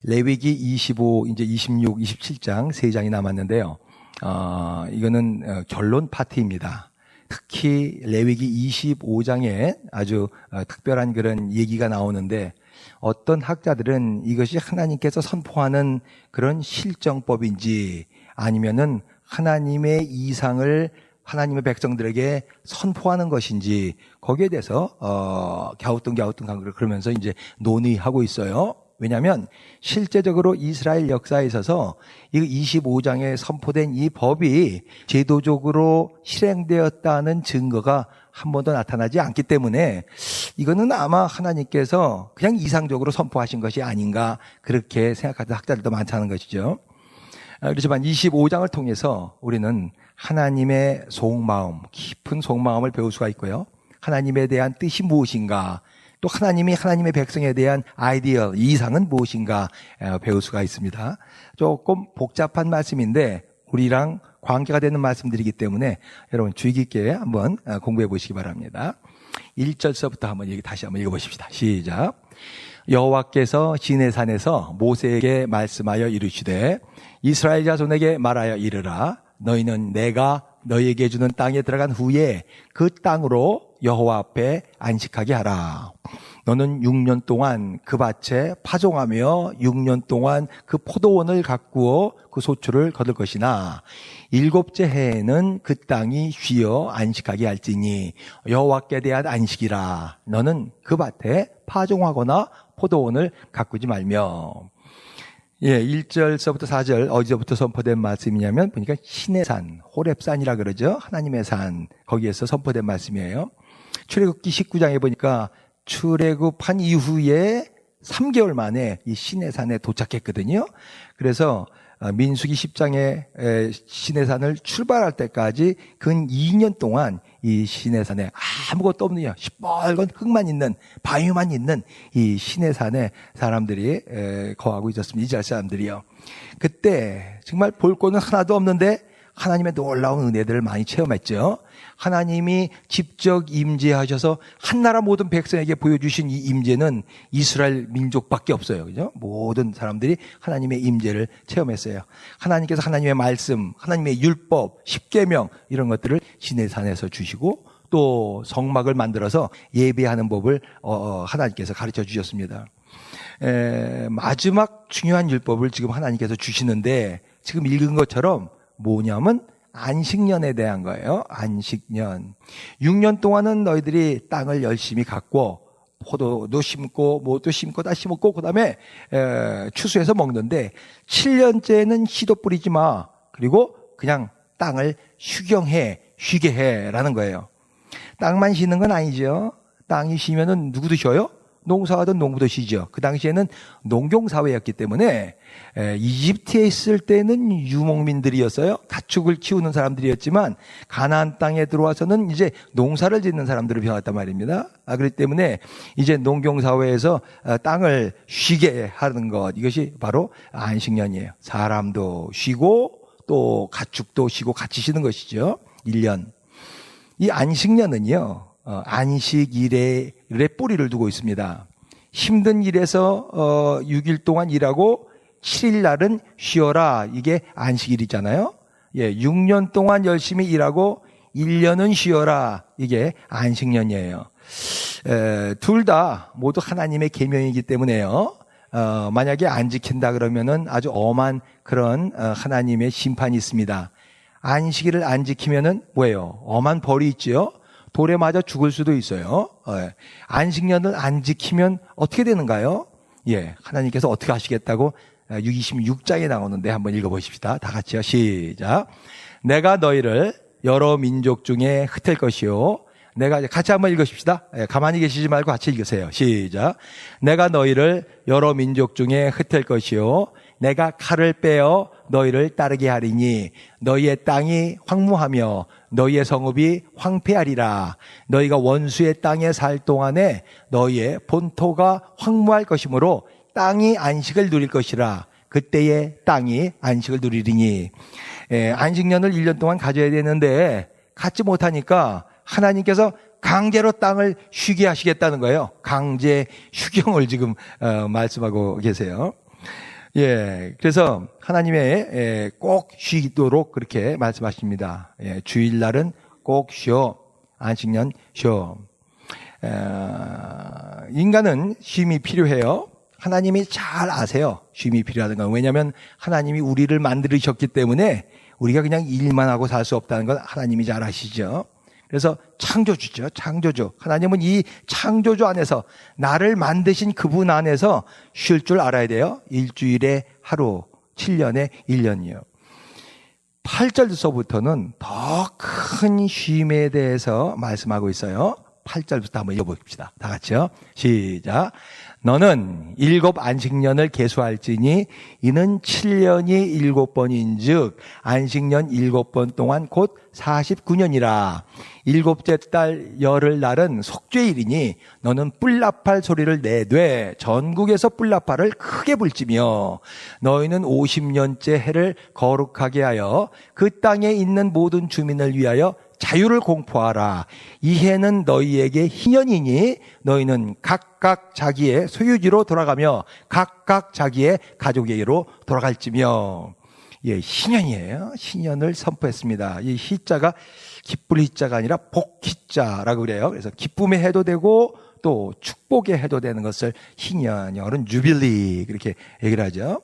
레위기 25, 이제 26, 27장 3장이 남았는데요. 이거는 결론 파트입니다. 특히 레위기 25장에 아주 특별한 그런 얘기가 나오는데, 어떤 학자들은 이것이 하나님께서 선포하는 그런 실정법인지 아니면은 하나님의 이상을 하나님의 백성들에게 선포하는 것인지 거기에 대해서 갸우뚱갸우뚱 그러면서 이제 논의하고 있어요. 왜냐하면 실제적으로 이스라엘 역사에 있어서 이 25장에 선포된 이 법이 제도적으로 실행되었다는 증거가 한 번도 나타나지 않기 때문에 이거는 아마 하나님께서 그냥 이상적으로 선포하신 것이 아닌가, 그렇게 생각하는 학자들도 많다는 것이죠. 그렇지만 25장을 통해서 우리는 하나님의 속마음, 깊은 속마음을 배울 수가 있고요. 하나님에 대한 뜻이 무엇인가, 또 하나님이 하나님의 백성에 대한 아이디어, 이상은 무엇인가 배울 수가 있습니다. 조금 복잡한 말씀인데 우리랑 관계가 되는 말씀들이기 때문에 여러분 주의 깊게 한번 공부해 보시기 바랍니다. 1절서부터 다시 한번 읽어보십시다. 시작. 여호와께서 시내산에서 모세에게 말씀하여 이르시되 이스라엘 자손에게 말하여 이르라. 너희는 내가 너희에게 주는 땅에 들어간 후에 그 땅으로 여호와 앞에 안식하게 하라. 너는 6년 동안 그 밭에 파종하며 6년 동안 그 포도원을 가꾸어 그 소출을 거둘 것이나 7째 해에는 그 땅이 쉬어 안식하게 할지니 여호와께 대한 안식이라. 너는 그 밭에 파종하거나 포도원을 가꾸지 말며. 1절서부터 4절 어디서부터 선포된 말씀이냐면 보니까 시내산, 호렙산이라 그러죠. 하나님의 산, 거기에서 선포된 말씀이에요. 출애굽기 19장에 보니까 출애굽한 이후에 3개월 만에 이 시내산에 도착했거든요. 그래서 민수기 10장에 시내산을 출발할 때까지 근 2년 동안 이 시내산에 아무것도 없는 시뻘건 흙만 있는, 바위만 있는 이 시내산에 사람들이 거하고 있었습니다. 이스라엘 사람들이요. 그때 정말 볼 거는 하나도 없는데 하나님의 놀라운 은혜들을 많이 체험했죠. 하나님이 직접 임재하셔서 한나라 모든 백성에게 보여주신 이 임재는 이스라엘 민족밖에 없어요. 그죠? 모든 사람들이 하나님의 임재를 체험했어요. 하나님께서 하나님의 말씀, 하나님의 율법, 십계명 이런 것들을 시내산에서 주시고 또 성막을 만들어서 예배하는 법을 하나님께서 가르쳐 주셨습니다. 마지막 중요한 율법을 지금 하나님께서 주시는데 지금 읽은 것처럼 뭐냐면 안식년에 대한 거예요. 안식년. 6년 동안은 너희들이 땅을 열심히 갖고 포도도 심고 뭐도 심고 다 심었고 그다음에 추수해서 먹는데 7년째는 씨도 뿌리지 마. 그리고 그냥 땅을 쉬게 해라는 거예요. 땅만 쉬는 건 아니죠. 땅이 쉬면은 누구도 쉬어요? 농사하던 농부도 쉬죠. 그 당시에는 농경사회였기 때문에 이집트에 있을 때는 유목민들이었어요. 가축을 키우는 사람들이었지만 가나안 땅에 들어와서는 이제 농사를 짓는 사람들을 배웠단 말입니다. 그렇기 때문에 이제 농경사회에서 땅을 쉬게 하는 것, 이것이 바로 안식년이에요. 사람도 쉬고 또 가축도 쉬고 같이 쉬는 것이죠. 1년. 이 안식년은요, 안식일에 뿌리를 두고 있습니다. 힘든 일에서 6일 동안 일하고 7일 날은 쉬어라. 이게 안식일이잖아요. 6년 동안 열심히 일하고 1년은 쉬어라. 이게 안식년이에요. 둘 다 모두 하나님의 계명이기 때문에요. 만약에 안 지킨다 그러면은 아주 엄한 그런 하나님의 심판이 있습니다. 안식일을 안 지키면은 뭐예요? 엄한 벌이 있지요. 돌에 맞아 죽을 수도 있어요. 안식년을 안 지키면 어떻게 되는가요? 하나님께서 어떻게 하시겠다고 26장에 나오는데 한번 읽어보십시다. 다 같이요. 시작. 내가 너희를 여러 민족 중에 흩을 것이요. 내가 같이 한번 읽으십시다. 가만히 계시지 말고 같이 읽으세요. 시작. 내가 너희를 여러 민족 중에 흩을 것이요. 내가 칼을 빼어 너희를 따르게 하리니 너희의 땅이 황무하며 너희의 성읍이 황폐하리라. 너희가 원수의 땅에 살 동안에 너희의 본토가 황무할 것이므로 땅이 안식을 누릴 것이라. 그때의 땅이 안식을 누리리니. 안식년을 1년 동안 가져야 되는데 갖지 못하니까 하나님께서 강제로 땅을 쉬게 하시겠다는 거예요. 강제 휴경을 지금 말씀하고 계세요. 예, 그래서 하나님의 꼭 쉬도록 그렇게 말씀하십니다. 예, 주일날은 꼭 쉬어. 안식년 쉬어. 인간은 쉼이 필요해요. 하나님이 잘 아세요. 쉼이 필요하다는 건. 왜냐하면 하나님이 우리를 만드셨기 때문에 우리가 그냥 일만 하고 살 수 없다는 건 하나님이 잘 아시죠. 그래서 창조주죠. 창조주. 하나님은 이 창조주 안에서 나를 만드신 그분 안에서 쉴 줄 알아야 돼요. 일주일에 하루, 7년에 1년이요. 8절서부터는 더 큰 쉼에 대해서 말씀하고 있어요. 8절부터 한번 읽어봅시다. 다 같이요. 시작. 너는 7 안식년을 계수할지니 이는 7년이 7번인즉 안식년 7번 동안 곧 49년이라. 7째 달 열흘날은 속죄일이니 너는 뿔나팔 소리를 내되 전국에서 뿔나팔을 크게 불지며 너희는 50년째 해를 거룩하게 하여 그 땅에 있는 모든 주민을 위하여 자유를 공포하라. 이 해는 너희에게 희년이니 너희는 각각 자기의 소유지로 돌아가며 각각 자기의 가족에게로 돌아갈지며. 예, 희년이에요. 희년을 선포했습니다. 이 희자가 기쁠 희자가 아니라 복 희자라고 그래요. 그래서 기쁨의 해도 되고 또 축복의 해도 되는 것을 희년, 영어로는 주빌리 그렇게 얘기를 하죠.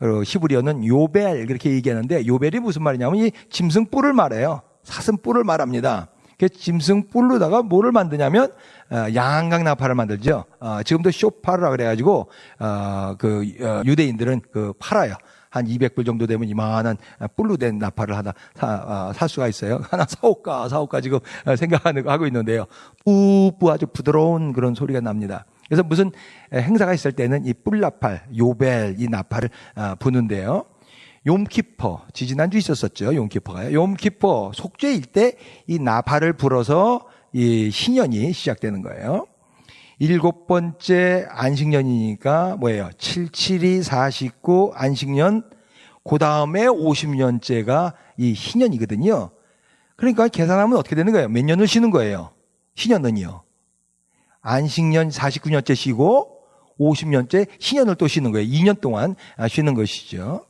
히브리어는 요벨 그렇게 얘기하는데 요벨이 무슨 말이냐면 이 짐승뿔을 말해요. 사슴뿔을 말합니다. 그 짐승뿔로다가 뭐를 만드냐면 양안각 나팔을 만들죠. 지금도 쇼파르라 그래가지고 유대인들은 팔아요. 한 200불 정도 되면 이만한 뿔로 된 나팔을 하나 살 수가 있어요. 하나 사올까 지금 생각하고 있는데요. 뿌뿌 아주 부드러운 그런 소리가 납니다. 그래서 무슨 행사가 있을 때는 이 뿔나팔, 요벨 이 나팔을 부는데요. 욤키퍼, 지지난주 있었었죠. 욤키퍼가요. 욤키퍼 속죄일 때 이 나팔을 불어서 이 신년이 시작되는 거예요. 7번째 안식년이니까 뭐예요? 7, 7이 49 안식년, 그 다음에 50년째가 이 희년이거든요. 그러니까 계산하면 어떻게 되는 거예요? 몇 년을 쉬는 거예요? 희년은요. 안식년 49년째 쉬고 50년째 희년을 또 쉬는 거예요. 2년 동안 쉬는 것이죠.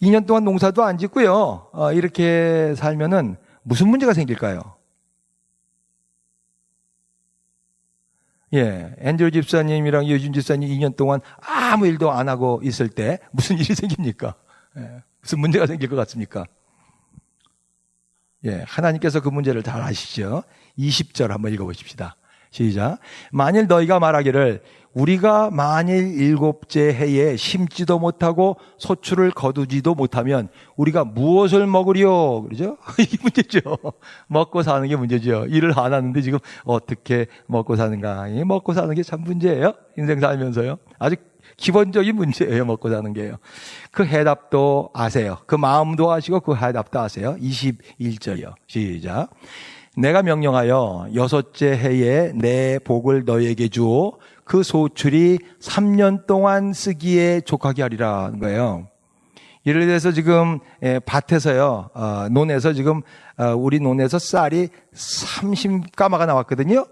2년 동안 농사도 안 짓고요. 이렇게 살면은 무슨 문제가 생길까요? 예, 앤드류 집사님이랑 유진 집사님 2년 동안 아무 일도 안 하고 있을 때 무슨 일이 생깁니까? 예, 무슨 문제가 생길 것 같습니까? 예, 하나님께서 그 문제를 잘 아시죠? 20절 한번 읽어보십시다. 시작. 만일 너희가 말하기를 우리가 만일 7째 해에 심지도 못하고 소출을 거두지도 못하면 우리가 무엇을 먹으리요? 그러죠? 이게 문제죠. 먹고 사는 게 문제죠. 일을 안 하는데 지금 어떻게 먹고 사는가? 먹고 사는 게 참 문제예요. 인생 살면서요. 아주 기본적인 문제예요. 먹고 사는 게요. 그 해답도 아세요. 그 마음도 아시고 그 해답도 아세요. 21절이요. 시작. 내가 명령하여 6째 해에 내 복을 너에게 주어 그 소출이 3년 동안 쓰기에 족하게 하리라는 거예요. 예를 들어서 지금 밭에서요, 논에서 지금 우리 논에서 쌀이 30가마가 나왔거든요.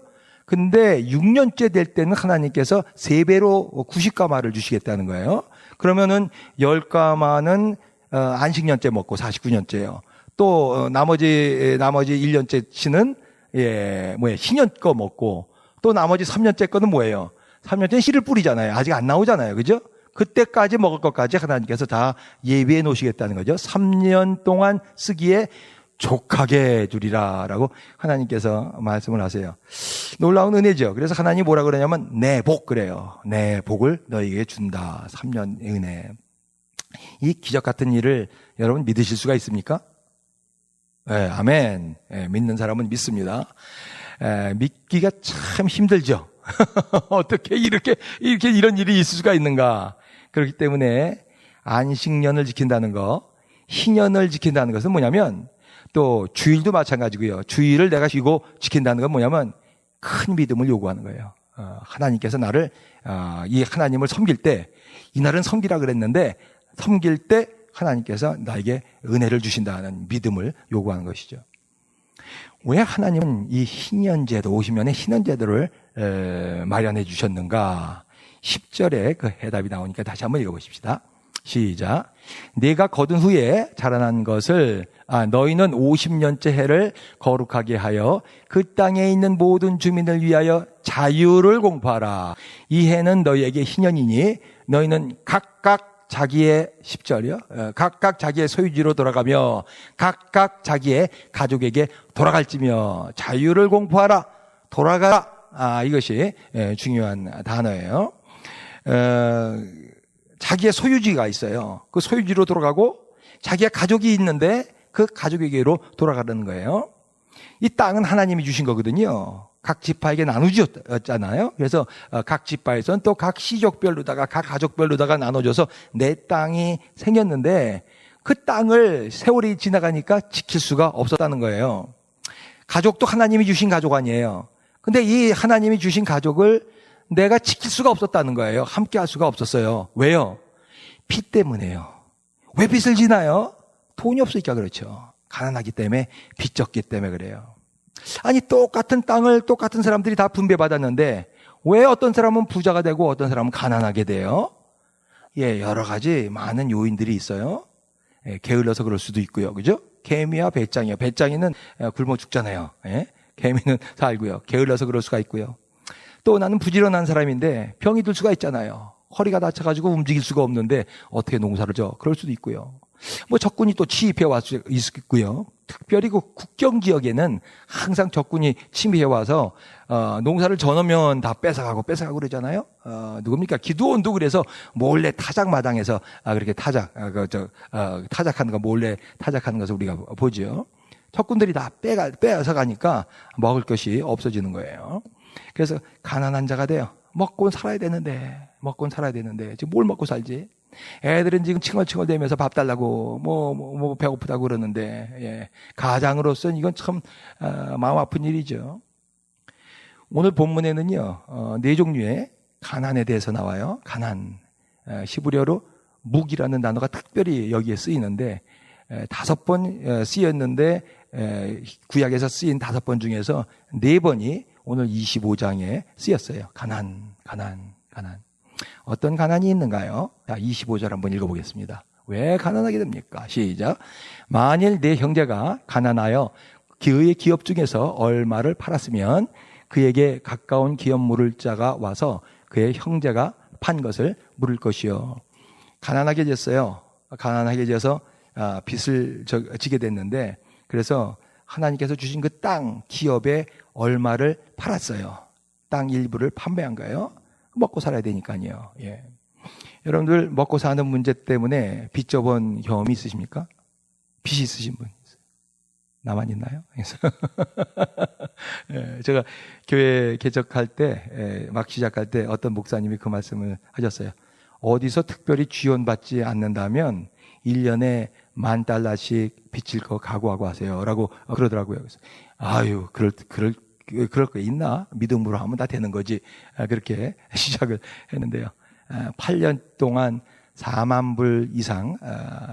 근데 6년째 될 때는 하나님께서 3배로 90가마를 주시겠다는 거예요. 그러면은 10가마는 안식년째 먹고 49년째예요. 또 나머지 1년째치는 신년 거 먹고 또 나머지 3년째 거는 뭐예요? 3년째는 씨를 뿌리잖아요. 아직 안 나오잖아요. 그죠? 그때까지 먹을 것까지 하나님께서 다 예비해 놓으시겠다는 거죠. 3년 동안 쓰기에 족하게 주리라라고 하나님께서 말씀을 하세요. 놀라운 은혜죠. 그래서 하나님이 뭐라 그러냐면 내 복 그래요. 내 복을 너에게 준다. 3년의 은혜. 이 기적 같은 일을 여러분 믿으실 수가 있습니까? 네, 아멘. 네, 믿는 사람은 믿습니다. 믿기가 참 힘들죠. 어떻게 이렇게 이런 일이 있을 수가 있는가? 그렇기 때문에 안식년을 지킨다는 거, 희년을 지킨다는 것은 뭐냐면 또 주일도 마찬가지고요. 주일을 내가 쉬고 지킨다는 건 뭐냐면 큰 믿음을 요구하는 거예요. 하나님께서 나를 이 하나님을 섬길 때 이날은 섬기라 그랬는데 섬길 때 하나님께서 나에게 은혜를 주신다는 믿음을 요구하는 것이죠. 왜 하나님은 이 희년제도 50년의 희년제도를 마련해 주셨는가? 10절에 그 해답이 나오니까 다시 한번 읽어보십시다. 시작. 내가 거둔 후에 자라난 것을 너희는 50년째 해를 거룩하게 하여 그 땅에 있는 모든 주민을 위하여 자유를 공포하라. 이 해는 너희에게 희년이니 너희는 각각 자기의 10절이요. 각각 자기의 소유지로 돌아가며 각각 자기의 가족에게 돌아갈지며 자유를 공포하라. 돌아가라. 이것이 중요한 단어예요. 자기의 소유지가 있어요. 그 소유지로 돌아가고 자기의 가족이 있는데 그 가족에게로 돌아가는 거예요. 이 땅은 하나님이 주신 거거든요. 각 지파에게 나누어졌잖아요. 그래서 각 지파에서는 또 각 시족별로다가 각 가족별로다가 나눠져서 내 땅이 생겼는데 그 땅을 세월이 지나가니까 지킬 수가 없었다는 거예요. 가족도 하나님이 주신 가족 아니에요. 근데 이 하나님이 주신 가족을 내가 지킬 수가 없었다는 거예요. 함께 할 수가 없었어요. 왜요? 피 때문에요. 왜 빚을 지나요? 돈이 없으니까 그렇죠. 가난하기 때문에, 빚졌기 때문에 그래요. 아니, 똑같은 땅을 똑같은 사람들이 다 분배받았는데 왜 어떤 사람은 부자가 되고 어떤 사람은 가난하게 돼요? 여러 가지 많은 요인들이 있어요. 게을러서 그럴 수도 있고요. 그죠? 개미와 배짱이요. 배짱이는 굶어 죽잖아요. 개미는 살고요. 게을러서 그럴 수가 있고요. 또 나는 부지런한 사람인데 병이 들 수가 있잖아요. 허리가 다쳐가지고 움직일 수가 없는데 어떻게 농사를 져? 그럴 수도 있고요. 적군이 또 침입해 왔을 수 있고요. 특별히 그 국경 지역에는 항상 적군이 침입해 와서 농사를 전하면 다 뺏어가고 그러잖아요. 누굽니까? 기드온도 그래서 몰래 타작 마당에서 그렇게 타작하는 거 몰래 타작하는 것을 우리가 보죠. 적군들이 다 빼앗아 가니까 먹을 것이 없어지는 거예요. 그래서 가난한 자가 돼요. 먹고 살아야 되는데 지금 뭘 먹고 살지? 애들은 지금 칭얼칭얼대면서 밥 달라고 배고프다고 그러는데 가장으로서는 이건 참 마음 아픈 일이죠. 오늘 본문에는요 4종류의 가난에 대해서 나와요. 가난. 히브리어로 묵이라는 단어가 특별히 여기에 쓰이는데 5번 쓰였는데 구약에서 쓰인 5번 중에서 4번이 오늘 25장에 쓰였어요. 가난. 어떤 가난이 있는가요? 자, 25절 한번 읽어보겠습니다. 왜 가난하게 됩니까? 시작. 만일 내 형제가 가난하여 그의 기업 중에서 얼마를 팔았으면 그에게 가까운 기업 물을 자가 와서 그의 형제가 판 것을 물을 것이요. 가난하게 됐어요. 가난하게 돼서 빚을 지게 됐는데 그래서 하나님께서 주신 그 땅 기업에 얼마를 팔았어요. 땅 일부를 판매한 거예요. 먹고 살아야 되니까요. 여러분들 먹고 사는 문제 때문에 빚 져본 경험이 있으십니까? 빚이 있으신 분 있어요? 나만 있나요? 제가 교회 개척할 때, 막 시작할 때 어떤 목사님이 그 말씀을 하셨어요. 어디서 특별히 지원받지 않는다면 1년에 $10,000씩 빚질 거 각오하고 하세요. 라고 그러더라고요. 그래서, 그럴 거 있나? 믿음으로 하면 다 되는 거지. 그렇게 시작을 했는데요. 8년 동안 4만 불 이상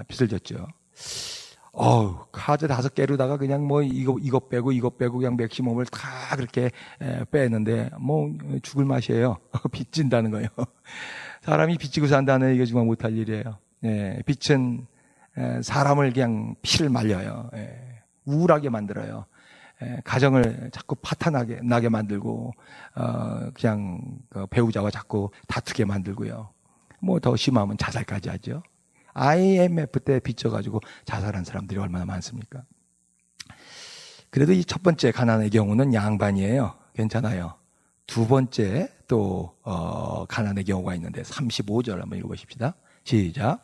빚을 졌죠. 카드 5개로다가 그냥 이거 빼고 그냥 맥시멈을 다 그렇게 빼는데 죽을 맛이에요. 빚진다는 거예요. 사람이 빚지고 산다는 이게 정말 못할 일이에요. 빚은 사람을 그냥 피를 말려요. 우울하게 만들어요. 가정을 자꾸 파탄나게 만들고 그냥 배우자와 자꾸 다투게 만들고요. 더 심하면 자살까지 하죠. IMF 때 빚져가지고 자살한 사람들이 얼마나 많습니까? 그래도 이 첫 번째 가난의 경우는 양반이에요. 괜찮아요. 두 번째 또 가난의 경우가 있는데 35절 한번 읽어보십시다. 시작.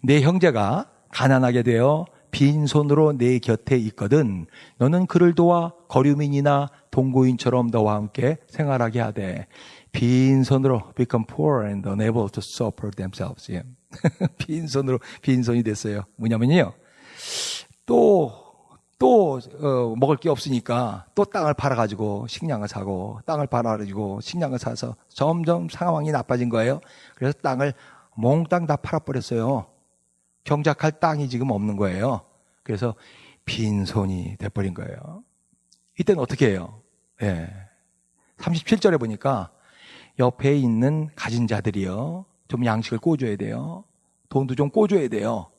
내 형제가 가난하게 되어 빈손으로 내 곁에 있거든 너는 그를 도와 거류민이나 동고인처럼 너와 함께 생활하게 하되 빈손으로 become poor and unable to support themselves. 빈손이 됐어요. 뭐냐면요. 또 먹을 게 없으니까 또 땅을 팔아가지고 식량을 사고 땅을 팔아가지고 식량을 사서 점점 상황이 나빠진 거예요. 그래서 땅을 몽땅 다 팔아버렸어요. 경작할 땅이 지금 없는 거예요. 그래서 빈손이 돼버린 거예요. 이때는 어떻게 해요? 37절에 보니까 옆에 있는 가진 자들이요. 좀 양식을 꿔줘야 돼요. 돈도 좀 꿔줘야 돼요.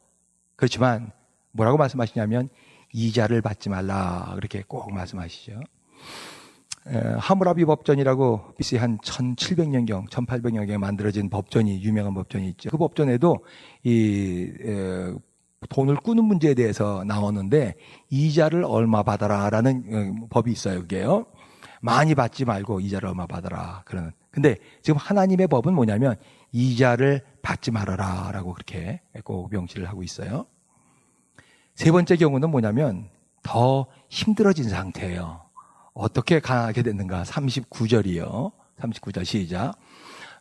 그렇지만 뭐라고 말씀하시냐면 이자를 받지 말라 그렇게 꼭 말씀하시죠. 하무라비 법전이라고 BC 한 1700년경, 1800년경에 만들어진 법전이 유명한 법전이 있죠. 그 법전에도 돈을 꾸는 문제에 대해서 나오는데 이자를 얼마 받아라라는 법이 있어요. 그게요. 많이 받지 말고 이자를 얼마 받아라 그러는. 근데 지금 하나님의 법은 뭐냐면 이자를 받지 말아라라고 그렇게 꼭 명시를 하고 있어요. 세 번째 경우는 뭐냐면 더 힘들어진 상태예요. 어떻게 가난하게 됐는가? 39절이요. 39절 시작.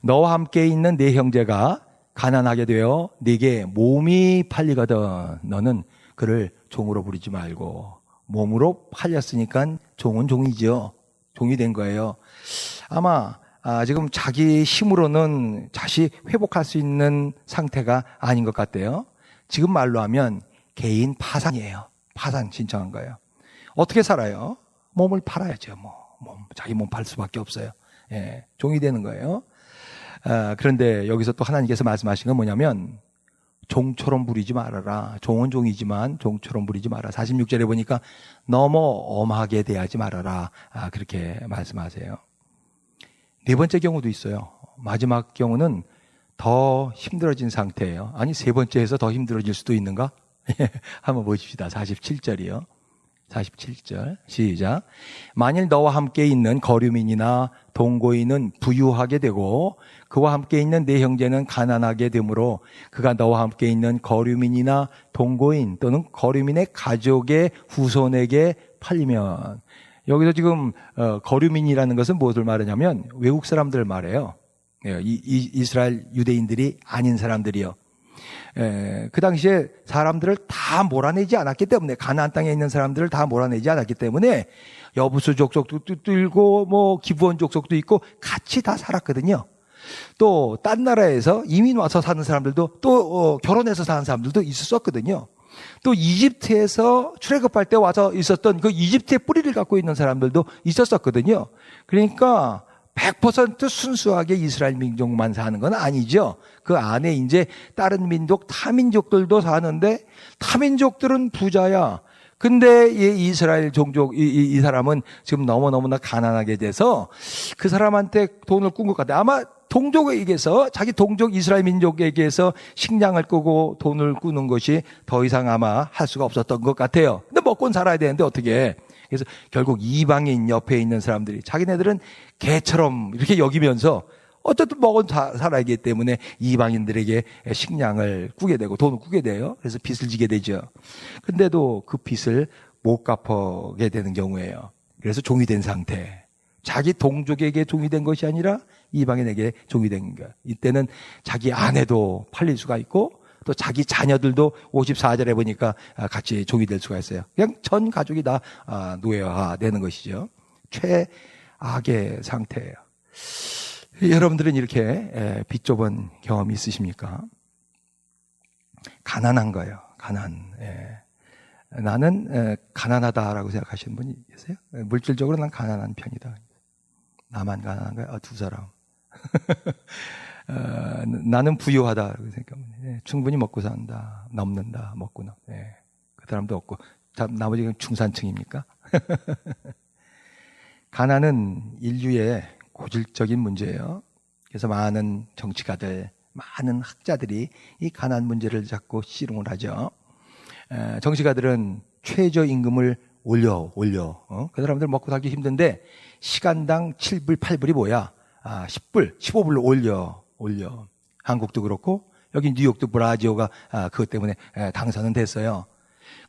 너와 함께 있는 네 형제가 가난하게 되어 네게 몸이 팔리거든 너는 그를 종으로 부리지 말고. 몸으로 팔렸으니까 종은 종이죠. 종이 된 거예요. 아마 지금 자기 힘으로는 다시 회복할 수 있는 상태가 아닌 것 같아요. 지금 말로 하면 개인 파산이에요. 파산 신청한 거예요. 어떻게 살아요? 몸을 팔아야죠. 자기 몸 팔 수밖에 없어요. 예, 종이 되는 거예요. 그런데 여기서 또 하나님께서 말씀하신 건 뭐냐면 종처럼 부리지 말아라. 종은 종이지만 종처럼 부리지 마라. 46절에 보니까 너무 엄하게 대하지 말아라. 그렇게 말씀하세요. 네 번째 경우도 있어요. 마지막 경우는 더 힘들어진 상태예요. 아니 세 번째에서 더 힘들어질 수도 있는가? 한번 보십시다. 47절이요. 47절 시작. 만일 너와 함께 있는 거류민이나 동고인은 부유하게 되고 그와 함께 있는 네 형제는 가난하게 되므로 그가 너와 함께 있는 거류민이나 동고인 또는 거류민의 가족의 후손에게 팔리면. 여기서 지금 거류민이라는 것은 무엇을 말하냐면 외국 사람들 말해요. 이스라엘 유대인들이 아닌 사람들이요. 그 당시에 사람들을 다 몰아내지 않았기 때문에, 가나안 땅에 있는 사람들을 다 몰아내지 않았기 때문에 여부수 족속도 뚫고 기브온 족속도 있고 같이 다 살았거든요. 또 딴 나라에서 이민 와서 사는 사람들도 또 결혼해서 사는 사람들도 있었거든요. 또 이집트에서 출애굽할 때 와서 있었던 그 이집트의 뿌리를 갖고 있는 사람들도 있었거든요. 그러니까 100% 순수하게 이스라엘 민족만 사는 건 아니죠. 그 안에 이제 다른 민족, 타민족들도 사는데 타민족들은 부자야. 근데 이 이스라엘 종족, 이 사람은 지금 너무너무나 가난하게 돼서 그 사람한테 돈을 꾼 것 같아요. 아마 동족에게서, 자기 동족 이스라엘 민족에게서 식량을 끄고 돈을 꾸는 것이 더 이상 아마 할 수가 없었던 것 같아요. 근데 먹고는 살아야 되는데 어떻게. 그래서 결국 이방인 옆에 있는 사람들이 자기네들은 개처럼 이렇게 여기면서 어쨌든 먹은 살아야 하기 때문에 이방인들에게 식량을 꾸게 되고 돈을 꾸게 돼요. 그래서 빚을 지게 되죠. 근데도 그 빚을 못 갚게 되는 경우예요. 그래서 종이 된 상태. 자기 동족에게 종이 된 것이 아니라 이방인에게 종이 된 거예요. 이때는 자기 아내도 팔릴 수가 있고 또 자기 자녀들도 54절에 보니까 같이 종이 될 수가 있어요. 그냥 전 가족이 다 노예화되는 것이죠. 최악의 상태예요. 여러분들은 이렇게 빚 좁은 경험이 있으십니까? 가난한 거예요. 가난. 나는 가난하다라고 생각하시는 분이 계세요? 물질적으로 난 가난한 편이다. 나만 가난한 거야? 두 사람. 나는 부유하다라고 생각합니다. 충분히 먹고 산다. 넘는다. 먹고 넘. 그 사람도 없고. 나머지는 중산층입니까? 가난은 인류의 고질적인 문제예요. 그래서 많은 정치가들, 많은 학자들이 이 가난 문제를 자꾸 씨름을 하죠. 정치가들은 최저임금을 올려. 그 사람들 먹고 살기 힘든데 시간당 7불, 8불이 뭐야? 10불, 15불로 올려. 한국도 그렇고 여기 뉴욕도 브라지오가 그것 때문에 당선은 됐어요.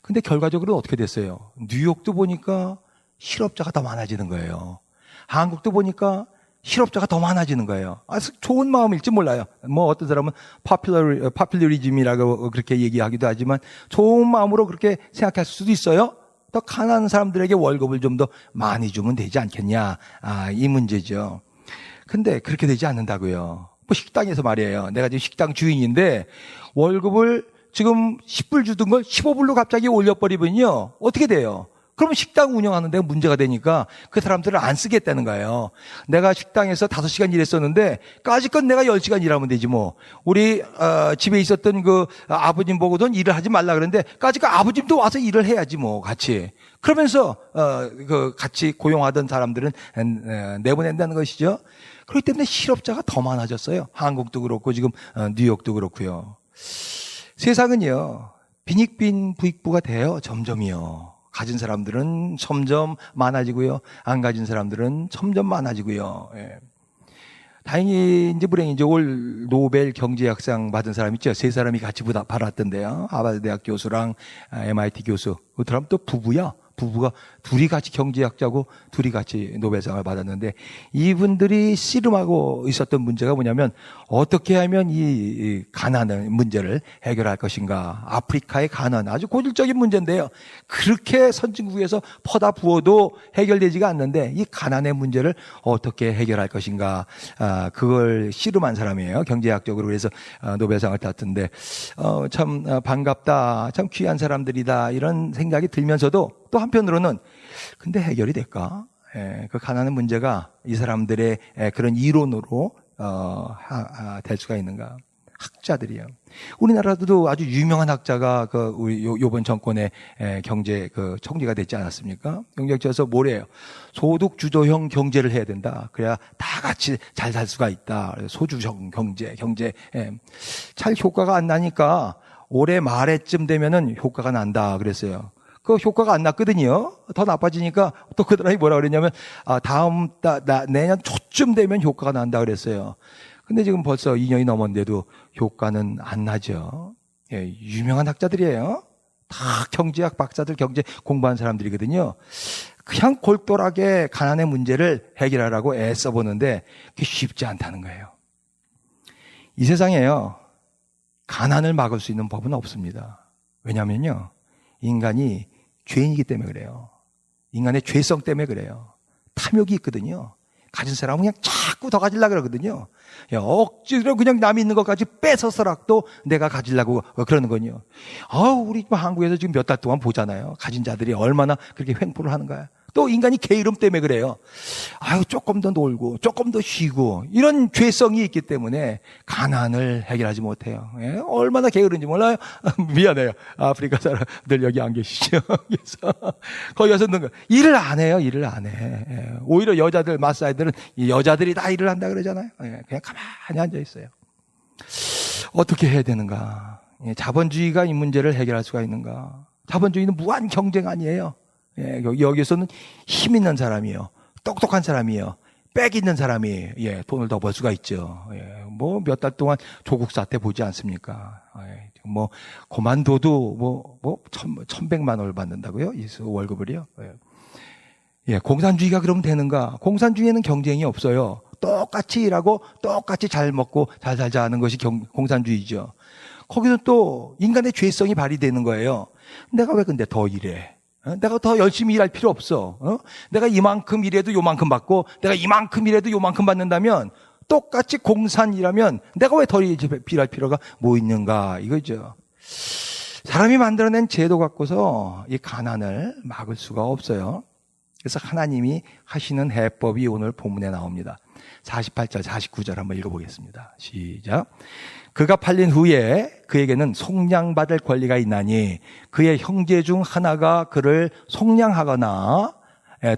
근데 결과적으로 어떻게 됐어요? 뉴욕도 보니까 실업자가 더 많아지는 거예요. 한국도 보니까 실업자가 더 많아지는 거예요. 좋은 마음일지 몰라요. 어떤 사람은 파퓰리즘이라고 그렇게 얘기하기도 하지만 좋은 마음으로 그렇게 생각할 수도 있어요. 더 가난한 사람들에게 월급을 좀 더 많이 주면 되지 않겠냐. 이 문제죠. 근데 그렇게 되지 않는다고요. 식당에서 말이에요. 내가 지금 식당 주인인데 월급을 지금 10불 주던 걸 15불로 갑자기 올려버리면요. 어떻게 돼요? 그러면 식당 운영하는 데가 문제가 되니까 그 사람들을 안 쓰겠다는 거예요. 내가 식당에서 5시간 일했었는데 까짓건 내가 10시간 일하면 되지 뭐. 우리 집에 있었던 그 아버님 보고도 일을 하지 말라 그러는데 까짓건 아버님도 와서 일을 해야지 뭐 같이. 그러면서 그 같이 고용하던 사람들은 내보낸다는 것이죠. 그렇기 때문에 실업자가 더 많아졌어요. 한국도 그렇고 지금 뉴욕도 그렇고요. 세상은요. 빈익빈 부익부가 돼요. 점점이요. 가진 사람들은 점점 많아지고요. 안 가진 사람들은 점점 많아지고요. 예. 다행히 불행이죠. 올 노벨 경제학상 받은 사람 있죠. 3사람이 같이 받았던데요. 하버드 대학 교수랑 MIT 교수. 그 사람 또 부부야. 부부가 둘이 같이 경제학자고 둘이 같이 노벨상을 받았는데 이분들이 씨름하고 있었던 문제가 뭐냐면 어떻게 하면 이 가난의 문제를 해결할 것인가. 아프리카의 가난 아주 고질적인 문제인데요. 그렇게 선진국에서 퍼다 부어도 해결되지가 않는데 이 가난의 문제를 어떻게 해결할 것인가. 그걸 씨름한 사람이에요. 경제학적으로. 그래서 노벨상을 땄던데 참 반갑다. 참 귀한 사람들이다. 이런 생각이 들면서도 또 한편으로는 근데 해결이 될까? 그 가난의 문제가 이 사람들의 그런 이론으로 될 수가 있는가? 학자들이요. 우리나라도 아주 유명한 학자가 우리 요번 정권의 경제 총리가 됐지 않았습니까? 경제학자에서 뭐래요? 소득 주도형 경제를 해야 된다. 그래야 다 같이 잘 살 수가 있다. 소주형 경제. 잘 효과가 안 나니까 올해 말에쯤 되면은 효과가 난다 그랬어요. 그 효과가 안 났거든요. 더 나빠지니까 또 그 사람이 뭐라 그랬냐면 내년 초쯤 되면 효과가 난다 그랬어요. 근데 지금 벌써 2년이 넘었는데도 효과는 안 나죠. 예, 유명한 학자들이에요. 다 경제학 박사들, 경제 공부한 사람들이거든요. 그냥 골똘하게 가난의 문제를 해결하라고 애써 보는데 그게 쉽지 않다는 거예요. 이 세상에요. 가난을 막을 수 있는 법은 없습니다. 왜냐면요. 인간이 죄인이기 때문에 그래요. 인간의 죄성 때문에 그래요. 탐욕이 있거든요. 가진 사람은 그냥 자꾸 더 가지려고 그러거든요. 억지로 그냥 남이 있는 것까지 뺏어서라도 내가 가지려고 그러는 거요. 우리 한국에서 지금 몇 달 동안 보잖아요. 가진 자들이 얼마나 그렇게 횡포를 하는 거야. 또 인간이 게으름 때문에 그래요. 조금 더 놀고 조금 더 쉬고 이런 죄성이 있기 때문에 가난을 해결하지 못해요. 예? 얼마나 게으른지 몰라요. 미안해요. 아프리카 사람들 여기 안 계시죠. 그래서 거기 가서 일을 안 해요. 일을 안 해. 예. 오히려 여자들 마사이들은 여자들이 다 일을 한다 그러잖아요. 예. 그냥 가만히 앉아 있어요. 어떻게 해야 되는가? 예. 자본주의가 이 문제를 해결할 수가 있는가? 자본주의는 무한 경쟁 아니에요. 예, 여기서는 힘 있는 사람이요. 똑똑한 사람이요. 빽 있는 사람이, 돈을 더 벌 수가 있죠. 뭐 몇 달 동안 조국 사태 보지 않습니까? 그만둬도 1,100만 원을 받는다고요? 이 월급을요? 공산주의가 그러면 되는가? 공산주의에는 경쟁이 없어요. 똑같이 일하고 똑같이 잘 먹고 잘 살자 하는 것이 공산주의죠. 거기서 또 인간의 죄성이 발휘되는 거예요. 내가 왜 근데 더 일해? 내가 더 열심히 일할 필요 없어. 내가 이만큼 일해도 요만큼 받고 내가 이만큼 일해도 요만큼 받는다면 똑같이 공산이라면 내가 왜 더 일할 필요가 뭐 있는가 이거죠. 사람이 만들어낸 제도 갖고서 이 가난을 막을 수가 없어요. 그래서 하나님이 하시는 해법이 오늘 본문에 나옵니다. 48절 49절 한번 읽어보겠습니다. 시작. 그가 팔린 후에 그에게는 속량받을 권리가 있나니 그의 형제 중 하나가 그를 속량하거나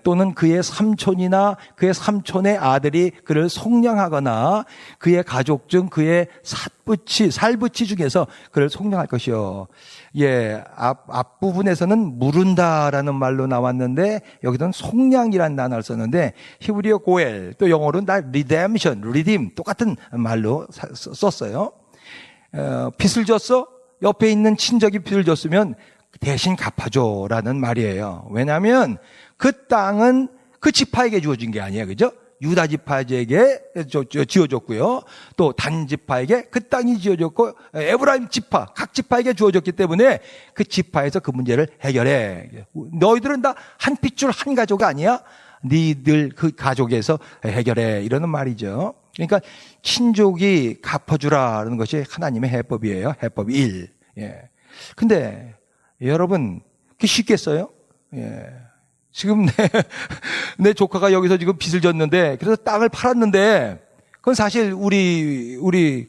또는 그의 삼촌이나 그의 삼촌의 아들이 그를 속량하거나 그의 가족 중 그의 살부치 중에서 그를 속량할 것이요. 앞부분에서는 무른다라는 말로 나왔는데 여기서는 속량이라는 단어를 썼는데 히브리어 고엘 또 영어로는 다 redemption, redeem 똑같은 말로 썼어요. 빚을 졌어? 옆에 있는 친척이 빚을 졌으면 대신 갚아줘라는 말이에요. 왜냐하면 그 땅은 그 지파에게 주어진 게 아니에요. 그죠? 유다 지파에게 지어졌고요. 또 단 지파에게 그 땅이 지어졌고 에브라임 지파, 각 지파에게 주어졌기 때문에 그 지파에서 그 문제를 해결해. 너희들은 다 한 핏줄 한 가족 아니야? 니들 그 가족에서 해결해. 이러는 말이죠. 그러니까 친족이 갚아주라는 것이 하나님의 해법이에요. 해법 1. 근데 여러분 그게 쉽겠어요? 지금 내 조카가 여기서 지금 빚을 졌는데, 그래서 땅을 팔았는데, 그건 사실 우리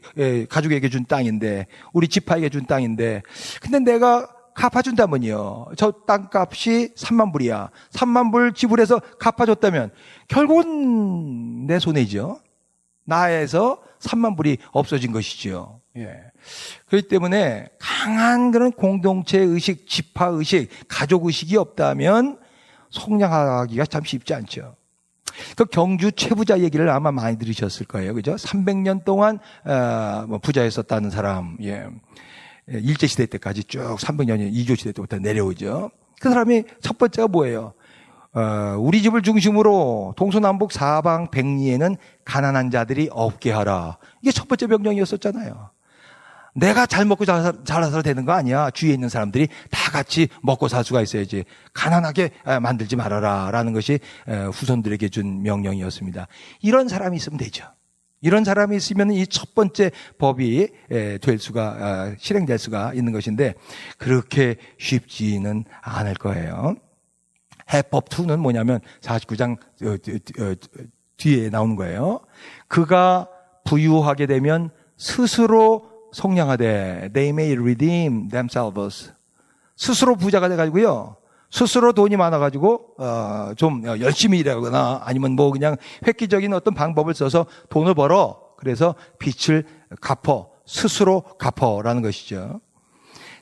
가족에게 준 땅인데, 우리 지파에게 준 땅인데, 근데 내가 갚아준다면요. 저 땅값이 3만 불이야. 3만 불 지불해서 갚아줬다면, 결국은 내 손해죠. 나에서 3만 불이 없어진 것이죠. 예. 그렇기 때문에 강한 그런 공동체 의식, 지파 의식, 가족 의식이 없다면 속량하기가 참 쉽지 않죠. 그 경주 최부자 얘기를 아마 많이 들으셨을 거예요. 그죠? 300년 동안, 부자였었다는 사람, 예. 일제시대 때까지 쭉 300년, 이조시대 때부터 내려오죠. 그 사람이 첫 번째가 뭐예요? 우리 집을 중심으로 동서남북 사방 백리에는 가난한 자들이 없게 하라. 이게 첫 번째 명령이었었잖아요. 내가 잘 먹고 잘 살아서 되는 거 아니야. 주위에 있는 사람들이 다 같이 먹고 살 수가 있어야지. 가난하게 만들지 말아라. 라는 것이 후손들에게 준 명령이었습니다. 이런 사람이 있으면 되죠. 이런 사람이 있으면 이 첫 번째 법이 실행될 수가 있는 것인데, 그렇게 쉽지는 않을 거예요. 해법 2는 뭐냐면 49장 뒤에 나오는 거예요. 그가 부유하게 되면 스스로 속량하되 they may redeem themselves. 스스로 부자가 돼가지고요. 스스로 돈이 많아가지고 좀 열심히 일하거나 아니면 뭐 그냥 획기적인 어떤 방법을 써서 돈을 벌어. 그래서 빚을 스스로 갚어라는 것이죠.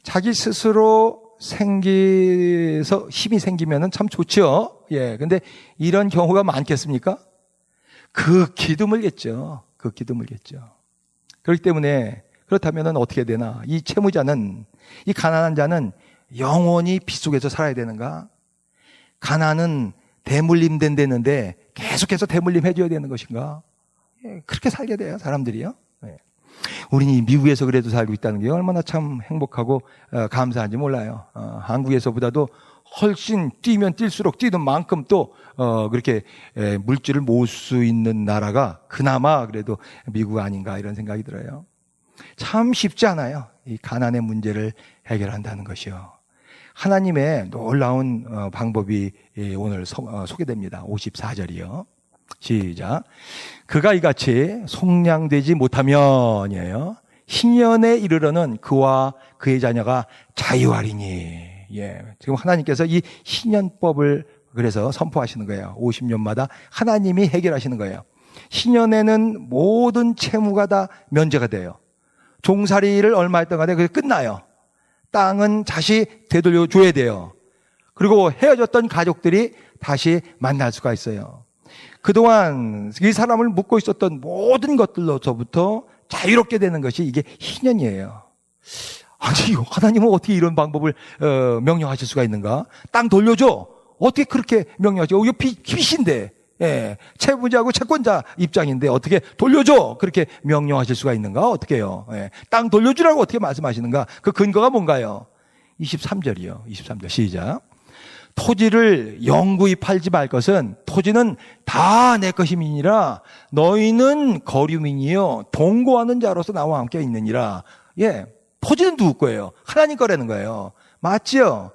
자기 스스로 생기서 힘이 생기면은 참 좋죠. 예. 근데 이런 경우가 많겠습니까? 극히 드물겠죠. 그렇기 때문에 그렇다면은 어떻게 되나? 이 채무자는, 이 가난한 자는 영원히 빚 속에서 살아야 되는가? 가난은 대물림 된다는데 계속해서 대물림 해줘야 되는 것인가? 예, 그렇게 살게 돼요, 사람들이요. 예. 우리는 미국에서 그래도 살고 있다는 게 얼마나 참 행복하고 감사한지 몰라요. 한국에서보다도 훨씬 뛰면 뛸수록 뛰는 만큼 또 그렇게 물질을 모을 수 있는 나라가 그나마 그래도 미국 아닌가 이런 생각이 들어요. 참 쉽지 않아요. 이 가난의 문제를 해결한다는 것이요. 하나님의 놀라운 방법이 오늘 소개됩니다. 54절이요. 시작. 그가 이같이 속량되지 못하면이에요. 희년에 이르러는 그와 그의 자녀가 자유하리니. 예. 지금 하나님께서 이 희년법을 그래서 선포하시는 거예요. 50년마다 하나님이 해결하시는 거예요. 희년에는 모든 채무가 다 면제가 돼요. 종살이를 얼마 했던 간에 그게 끝나요. 땅은 다시 되돌려줘야 돼요. 그리고 헤어졌던 가족들이 다시 만날 수가 있어요. 그동안 이 사람을 묶고 있었던 모든 것들로서부터 자유롭게 되는 것이 이게 희년이에요. 아니, 하나님은 어떻게 이런 방법을 명령하실 수가 있는가? 땅 돌려줘. 어떻게 그렇게 명령하죠? 이거 빚인데. 예, 채무자하고 채권자 입장인데 어떻게 돌려줘? 그렇게 명령하실 수가 있는가? 어떻게 해요? 예, 땅 돌려주라고 어떻게 말씀하시는가? 그 근거가 뭔가요? 23절이요. 23절 시작. 토지를 영구히 팔지 말 것은 토지는 다 내 것임이니라. 너희는 거류민이요 동거하는 자로서 나와 함께 있느니라. 예, 토지는 누구 거예요? 하나님 거라는 거예요. 맞죠?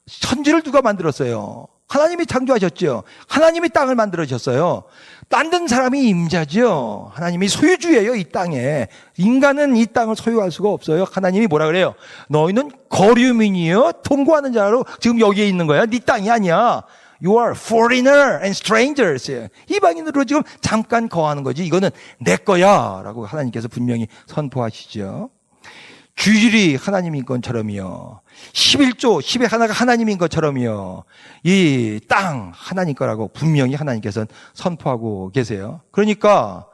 천지를 누가 만들었어요? 하나님이 창조하셨죠. 하나님이 땅을 만들어주셨어요. 만든 사람이 임자죠. 하나님이 소유주예요, 이 땅에. 인간은 이 땅을 소유할 수가 없어요. 하나님이 뭐라 그래요? 너희는 거류민이요 통고하는 자로 지금 여기에 있는 거야. 네 땅이 아니야. You are foreigner and strangers. 이방인으로 지금 잠깐 거하는 거지. 이거는 내 거야 라고 하나님께서 분명히 선포하시죠. 주일이 하나님인 것처럼요. 11조 10의 하나가 하나님인 것처럼요. 이 땅 하나님 거라고 분명히 하나님께서는 선포하고 계세요. 그러니까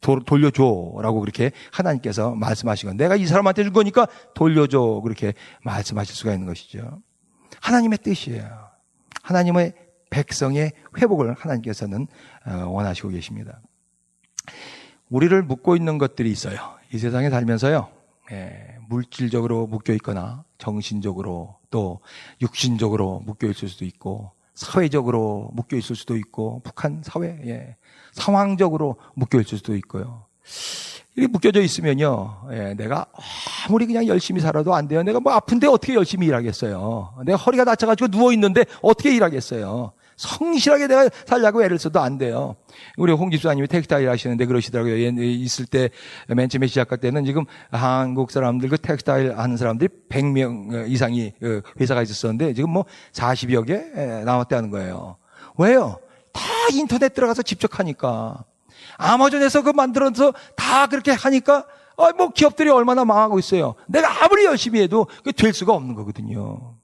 돌려줘라고 그렇게 하나님께서 말씀하시고 내가 이 사람한테 준 거니까 돌려줘 그렇게 말씀하실 수가 있는 것이죠. 하나님의 뜻이에요. 하나님의 백성의 회복을 하나님께서는 원하시고 계십니다. 우리를 묶고 있는 것들이 있어요. 이 세상에 살면서요. 물질적으로 묶여 있거나 정신적으로 또 육신적으로 묶여 있을 수도 있고 사회적으로 묶여 있을 수도 있고 북한 사회 상황적으로 묶여 있을 수도 있고요. 이렇게 묶여져 있으면요, 내가 아무리 그냥 열심히 살아도 안 돼요. 내가 뭐 아픈데 어떻게 열심히 일하겠어요? 내가 허리가 다쳐가지고 누워있는데 어떻게 일하겠어요? 성실하게 내가 살려고 애를 써도 안 돼요. 우리 홍 집사님이 텍스타일 하시는데 그러시더라고요. 있을 때, 맨 처음에 시작할 때는 지금 한국 사람들, 그 텍스타일 하는 사람들이 100명 이상이 회사가 있었었는데 지금 뭐 40여 개 나왔다는 거예요. 왜요? 다 인터넷 들어가서 직접 하니까. 아마존에서 그 만들어서 다 그렇게 하니까, 뭐 기업들이 얼마나 망하고 있어요. 내가 아무리 열심히 해도 그게 될 수가 없는 거거든요.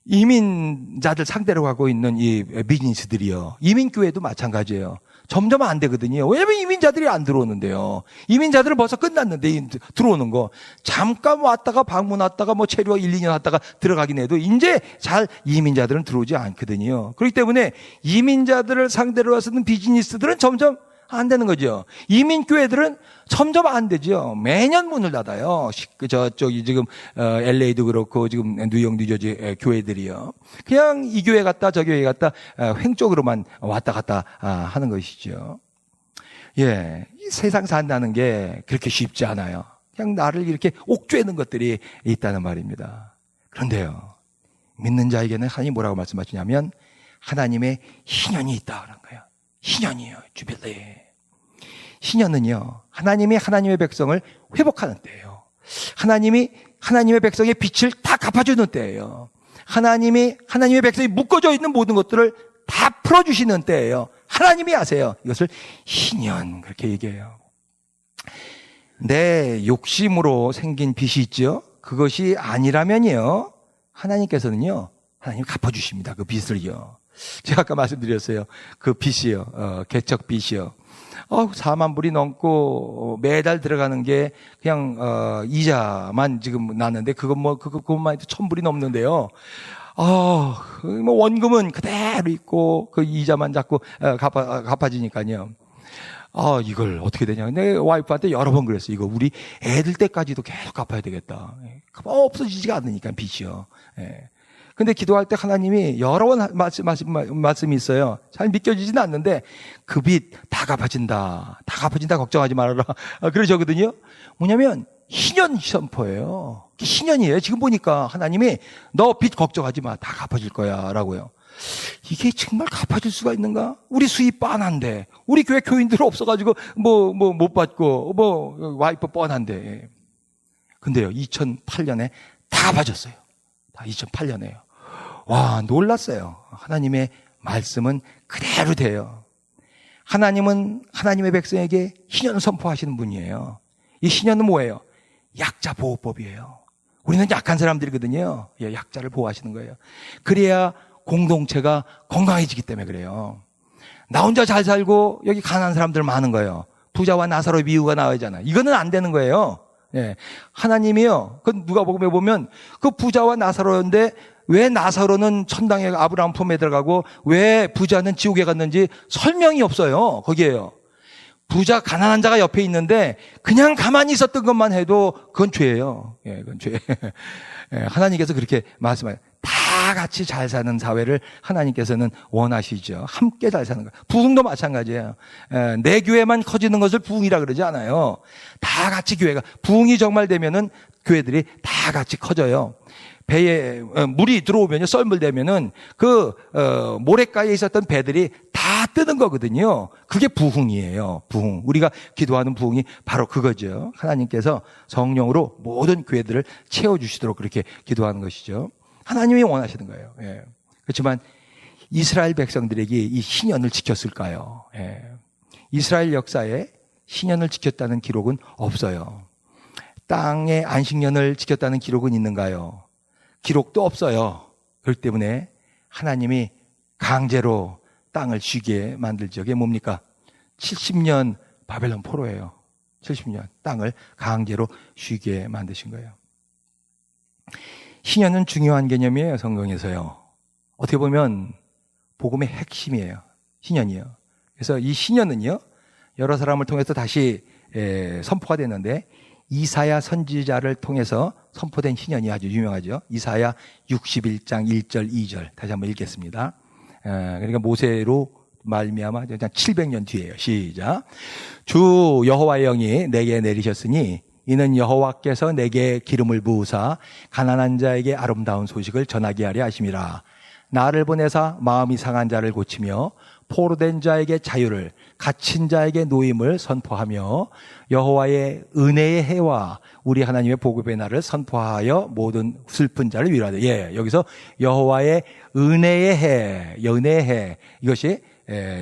이민자들 상대로 하고 있는 이 비즈니스들이요. 이민교회도 마찬가지예요. 점점 안 되거든요. 왜냐면 이민자들이 안 들어오는데요. 이민자들은 벌써 끝났는데 들어오는 거. 잠깐 왔다가 방문 왔다가 뭐 체류와 1, 2년 왔다가 들어가긴 해도 이제 잘 이민자들은 들어오지 않거든요. 그렇기 때문에 이민자들을 상대로 해서는 비즈니스들은 점점 안 되는 거죠. 이민교회들은 점점 안 되죠. 매년 문을 닫아요. 저쪽이 지금 LA도 그렇고 지금 뉴욕, 뉴저지 교회들이요. 그냥 이 교회 갔다 저 교회 갔다 횡 쪽으로만 왔다 갔다 하는 것이죠. 예, 이 세상 산다는 게 그렇게 쉽지 않아요. 그냥 나를 이렇게 옥죄는 것들이 있다는 말입니다. 그런데요, 믿는 자에게는 하나님이 뭐라고 말씀하시냐면 하나님의 희년이 있다 그런 거예요. 희년이요, 주빌리. 희년은요, 하나님이 하나님의 백성을 회복하는 때예요. 하나님이 하나님의 백성의 빛을 다 갚아주는 때예요. 하나님이 하나님의 백성이 묶어져 있는 모든 것들을 다 풀어주시는 때예요. 하나님이 아세요. 이것을 희년 그렇게 얘기해요. 내 욕심으로 생긴 빚이 있죠. 그것이 아니라면요, 하나님께서는요, 하나님 갚아주십니다. 그 빚을요. 제가 아까 말씀드렸어요. 그 빚이요, 개척 빚이요. 4만 불이 넘고 매달 들어가는 게 그냥 이자만 지금 났는데 그것만 해도 1,000불이 넘는데요. 뭐 원금은 그대로 있고 그 이자만 자꾸 갚아지니까요. 이걸 어떻게 되냐. 내 와이프한테 여러 번 그랬어요. 이거 우리 애들 때까지도 계속 갚아야 되겠다. 없어지지가 않으니까 빚이요. 예. 근데 기도할 때 하나님이 여러 번 말씀이 있어요. 잘 믿겨지지는 않는데 그 빚 다 갚아진다. 다 갚아진다. 걱정하지 말아라. 그러셨거든요. 뭐냐면 희년 선포예요. 희년이에요. 지금 보니까 하나님이 너 빚 걱정하지 마. 다 갚아질 거야. 라고요. 이게 정말 갚아줄 수가 있는가? 우리 수입 뻔한데. 우리 교회 교인들 없어가지고 못 받고 와이프 뻔한데. 근데요, 2008년에 다 갚아졌어요. 다 2008년에요. 와, 놀랐어요. 하나님의 말씀은 그대로 돼요. 하나님은 하나님의 백성에게 희년을 선포하시는 분이에요. 이 희년은 뭐예요? 약자 보호법이에요. 우리는 약한 사람들이거든요. 약자를 보호하시는 거예요. 그래야 공동체가 건강해지기 때문에 그래요. 나 혼자 잘 살고 여기 가난한 사람들 많은 거예요. 부자와 나사로의 비유가 나오잖아요. 이거는 안 되는 거예요. 예. 하나님이요. 그 누가복음에 보면 그 부자와 나사로인데 왜 나사로는 천당에 아브라함 품에 들어가고 왜 부자는 지옥에 갔는지 설명이 없어요. 거기에요. 부자 가난한 자가 옆에 있는데 그냥 가만히 있었던 것만 해도 그건 죄예요. 예, 그건 죄. 예, 하나님께서 그렇게 말씀하세요. 다 같이 잘 사는 사회를 하나님께서는 원하시죠. 함께 잘 사는 거. 부흥도 마찬가지예요. 내 교회만 커지는 것을 부흥이라 그러지 않아요. 다 같이 교회가 부흥이 정말 되면은 교회들이 다 같이 커져요. 배에 물이 들어오면요, 썰물 되면은 모래가에 있었던 배들이 다 뜨는 거거든요. 그게 부흥이에요. 부흥. 우리가 기도하는 부흥이 바로 그거죠. 하나님께서 성령으로 모든 교회들을 채워주시도록 그렇게 기도하는 것이죠. 하나님이 원하시는 거예요. 예. 그렇지만 이스라엘 백성들에게 이 신년을 지켰을까요? 예. 이스라엘 역사에 신년을 지켰다는 기록은 없어요. 땅의 안식년을 지켰다는 기록은 있는가요? 기록도 없어요. 그렇기 때문에 하나님이 강제로 땅을 쉬게 만들죠. 그게 뭡니까? 70년 바벨론 포로예요. 70년 땅을 강제로 쉬게 만드신 거예요. 신년은 중요한 개념이에요. 성경에서요. 어떻게 보면 복음의 핵심이에요. 신년이요. 그래서 이 신년은요, 여러 사람을 통해서 다시 선포가 됐는데 이사야 선지자를 통해서 선포된 신년이 아주 유명하죠. 이사야 61장 1절 2절 다시 한번 읽겠습니다. 그러니까 말미암아 700년 뒤에요. 시작. 주 여호와의 영이 내게 내리셨으니 이는 여호와께서 내게 기름을 부으사 가난한 자에게 아름다운 소식을 전하게 하려 하심이라. 나를 보내사 마음이 상한 자를 고치며 포로된 자에게 자유를, 갇힌 자에게 노임을 선포하며 여호와의 은혜의 해와 우리 하나님의 복음의 날을 선포하여 모든 슬픈 자를 위로하되. 여기서 여호와의 은혜의 해, 은혜의 해, 이것이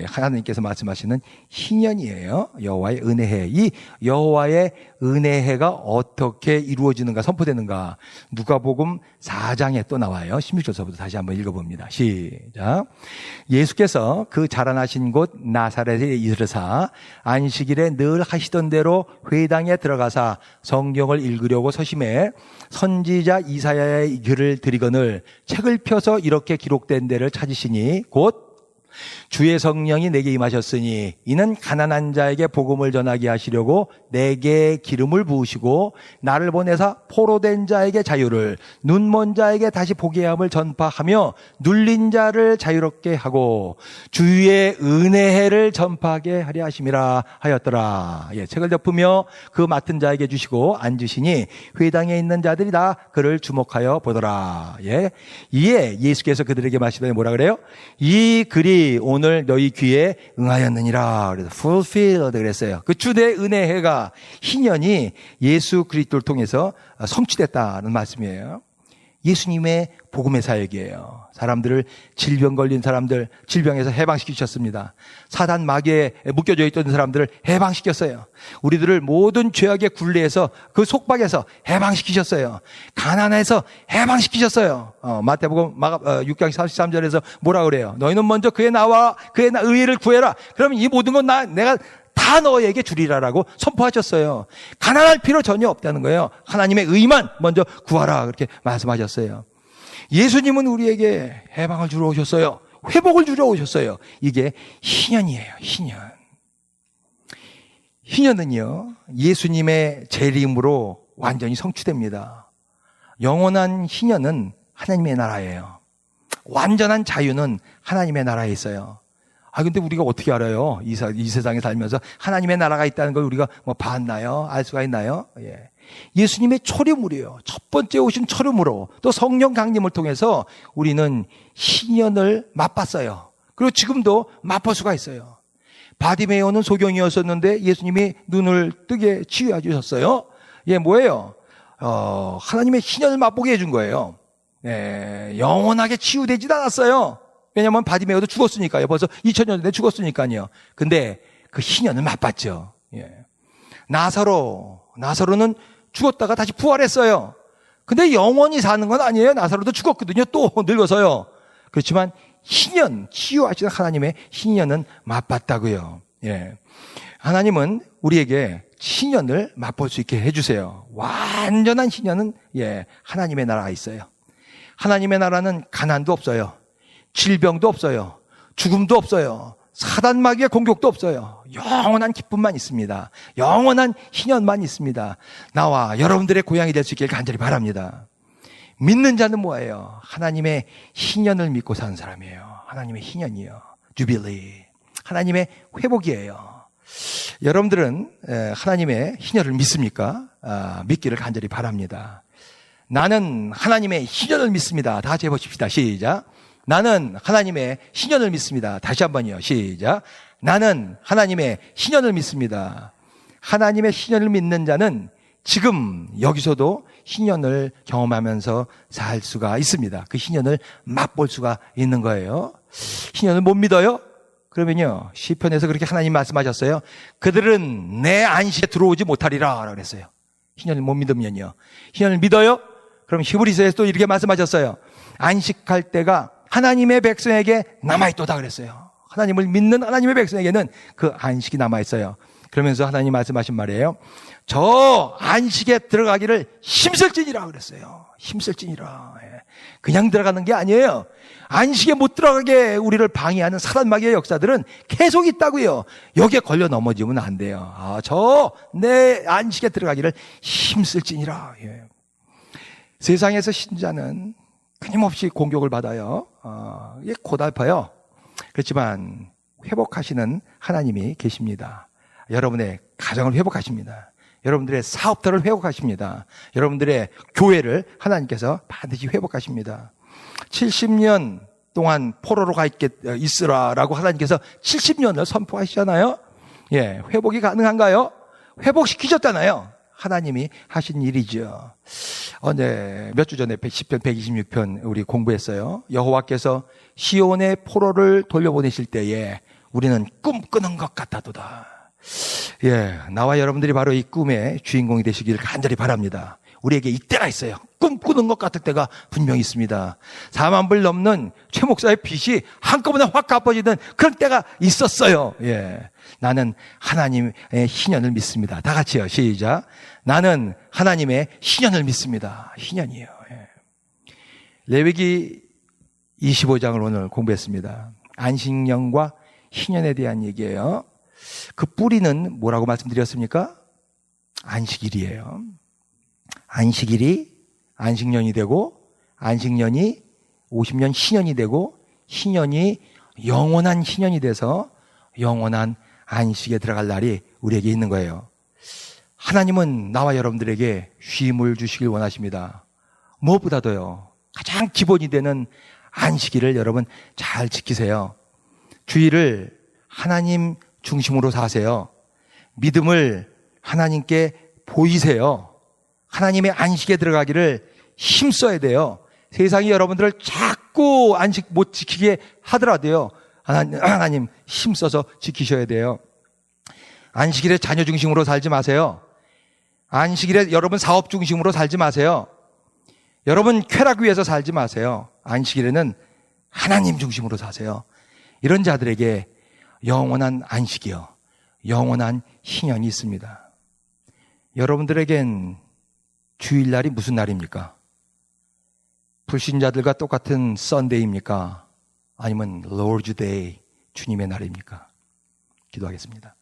하나님께서 말씀하시는 희년이에요. 여호와의 은혜해. 이 여호와의 은혜해가 어떻게 이루어지는가, 선포되는가. 누가복음 4장에 또 나와요. 16절서부터 다시 한번 읽어봅니다. 시작. 예수께서 그 자라나신 곳 나사렛에 이르사 안식일에 늘 하시던 대로 회당에 들어가사 성경을 읽으려고 서심해 선지자 이사야의 글을 들이거늘 책을 펴서 이렇게 기록된 데를 찾으시니 곧 주의 성령이 내게 임하셨으니 이는 가난한 자에게 복음을 전하게 하시려고 내게 기름을 부으시고 나를 보내사 포로된 자에게 자유를, 눈먼 자에게 다시 보게 함을 전파하며 눌린 자를 자유롭게 하고 주의 은혜를 전파하게 하려 하심이라 하였더라. 책을 덮으며 그 맡은 자에게 주시고 앉으시니 회당에 있는 자들이 다 그를 주목하여 보더라. 이에 예수께서 그들에게 말씀하시되 뭐라 그래요? 이 글이 오늘 너희 귀에 응하였느니라. 그래서 fulfilled 그랬어요. 그 주의 은혜해가 희년이 예수 그리스도를 통해서 성취됐다는 말씀이에요. 예수님의 복음의 사역이에요. 사람들을 질병 걸린 사람들 질병에서 해방시키셨습니다. 사단 마귀에 묶여져 있던 사람들을 해방시켰어요. 우리들을 모든 죄악의 굴레에서 그 속박에서 해방시키셨어요. 가난에서 해방시키셨어요. 마태복음 6장 33절에서 뭐라 그래요? 너희는 먼저 그의 나와 그의 의를 구해라. 그러면 이 모든 건 내가 다 너에게 주리라라고 선포하셨어요. 가난할 필요 전혀 없다는 거예요. 하나님의 의만 먼저 구하라 그렇게 말씀하셨어요. 예수님은 우리에게 해방을 주러 오셨어요. 회복을 주러 오셨어요. 이게 희년이에요. 희년. 희년은요, 예수님의 재림으로 완전히 성취됩니다. 영원한 희년은 하나님의 나라예요. 완전한 자유는 하나님의 나라에 있어요. 근데 우리가 어떻게 알아요? 이 세상에 살면서 하나님의 나라가 있다는 걸 우리가 봤나요? 알 수가 있나요? 예수님의 초림으로요. 첫 번째 오신 초림으로 또 성령 강림을 통해서 우리는 희년을 맛봤어요. 그리고 지금도 맛볼 수가 있어요. 바디메오는 소경이었었는데 예수님이 눈을 뜨게 치유해 주셨어요. 뭐예요? 하나님의 희년을 맛보게 해준 거예요. 영원하게 치유되지도 않았어요. 왜냐하면 바디메오도 죽었으니까요. 벌써 2000년 전에 죽었으니까요. 근데 그 희년을 맛봤죠. 나사로는 죽었다가 다시 부활했어요. 근데 영원히 사는 건 아니에요. 나사로도 죽었거든요. 또 늙어서요. 그렇지만 희년, 치유하시는 하나님의 희년은 맛봤다고요. 하나님은 우리에게 희년을 맛볼 수 있게 해주세요. 완전한 희년은 하나님의 나라가 있어요. 하나님의 나라는 가난도 없어요. 질병도 없어요. 죽음도 없어요. 사단 마귀의 공격도 없어요. 영원한 기쁨만 있습니다. 영원한 희년만 있습니다. 나와 여러분들의 고향이 될 수 있길 간절히 바랍니다. 믿는 자는 뭐예요? 하나님의 희년을 믿고 사는 사람이에요. 하나님의 희년이요. 주빌리. 하나님의 회복이에요. 여러분들은 하나님의 희년을 믿습니까? 믿기를 간절히 바랍니다. 나는 하나님의 희년을 믿습니다. 다 같이 해보십시다. 시작. 나는 하나님의 희년을 믿습니다. 다시 한번요. 시작. 나는 하나님의 희년을 믿습니다. 하나님의 희년을 믿는 자는 지금 여기서도 희년을 경험하면서 살 수가 있습니다. 그 희년을 맛볼 수가 있는 거예요. 희년을 못 믿어요? 그러면요, 시편에서 그렇게 하나님 말씀하셨어요. 그들은 내 안식에 들어오지 못하리라 그랬어요. 희년을 못 믿으면요. 희년을 믿어요? 그럼 히브리서에서 또 이렇게 말씀하셨어요. 안식할 때가 하나님의 백성에게 남아있도다 그랬어요. 하나님을 믿는 하나님의 백성에게는 그 안식이 남아있어요. 그러면서 하나님 말씀하신 말이에요. 저 안식에 들어가기를 힘쓸지니라 그랬어요. 힘쓸지니라. 그냥 들어가는 게 아니에요. 안식에 못 들어가게 우리를 방해하는 사단 마귀의 역사들은 계속 있다고요. 여기에 걸려 넘어지면 안 돼요. 저 내 안식에 들어가기를 힘쓸지니라. 세상에서 신자는 끊임없이 공격을 받아요. 이게 고달파요. 그렇지만 회복하시는 하나님이 계십니다. 여러분의 가정을 회복하십니다. 여러분들의 사업들을 회복하십니다. 여러분들의 교회를 하나님께서 반드시 회복하십니다. 70년 동안 포로로 있으라라고 하나님께서 70년을 선포하시잖아요. 예, 회복이 가능한가요? 회복시키셨잖아요. 하나님이 하신 일이죠. 몇 주 전에 110편, 126편 우리 공부했어요. 여호와께서 시온의 포로를 돌려보내실 때에 우리는 꿈꾸는 것 같아도다. 예, 나와 여러분들이 바로 이 꿈의 주인공이 되시길 간절히 바랍니다. 우리에게 이때가 있어요. 꿈꾸는 것 같을 때가 분명히 있습니다. 4만 불 넘는 최 목사의 빚이 한꺼번에 확 갚아지는 그런 때가 있었어요. 예, 나는 하나님의 희년을 믿습니다. 다 같이요. 시작. 나는 하나님의 희년을 믿습니다. 희년이에요. 예. 레위기 25장을 오늘 공부했습니다. 안식년과 희년에 대한 얘기예요. 그 뿌리는 뭐라고 말씀드렸습니까? 안식일이에요. 안식일이 안식년이 되고, 안식년이 50년 희년이 되고, 희년이 영원한 희년이 돼서 영원한 안식에 들어갈 날이 우리에게 있는 거예요. 하나님은 나와 여러분들에게 쉼을 주시길 원하십니다. 무엇보다도요, 가장 기본이 되는 안식일을 여러분 잘 지키세요. 주일을 하나님 중심으로 사세요. 믿음을 하나님께 보이세요. 하나님의 안식에 들어가기를 힘써야 돼요. 세상이 여러분들을 자꾸 안식 못 지키게 하더라도요, 하나님 힘써서 지키셔야 돼요. 안식일에 자녀 중심으로 살지 마세요. 안식일에 여러분 사업 중심으로 살지 마세요. 여러분 쾌락 위해서 살지 마세요. 안식일에는 하나님 중심으로 사세요. 이런 자들에게 영원한 안식이요, 영원한 희년이 있습니다. 여러분들에겐 주일날이 무슨 날입니까? 불신자들과 똑같은 썬데이입니까? 아니면 Lord's Day, 주님의 날입니까? 기도하겠습니다.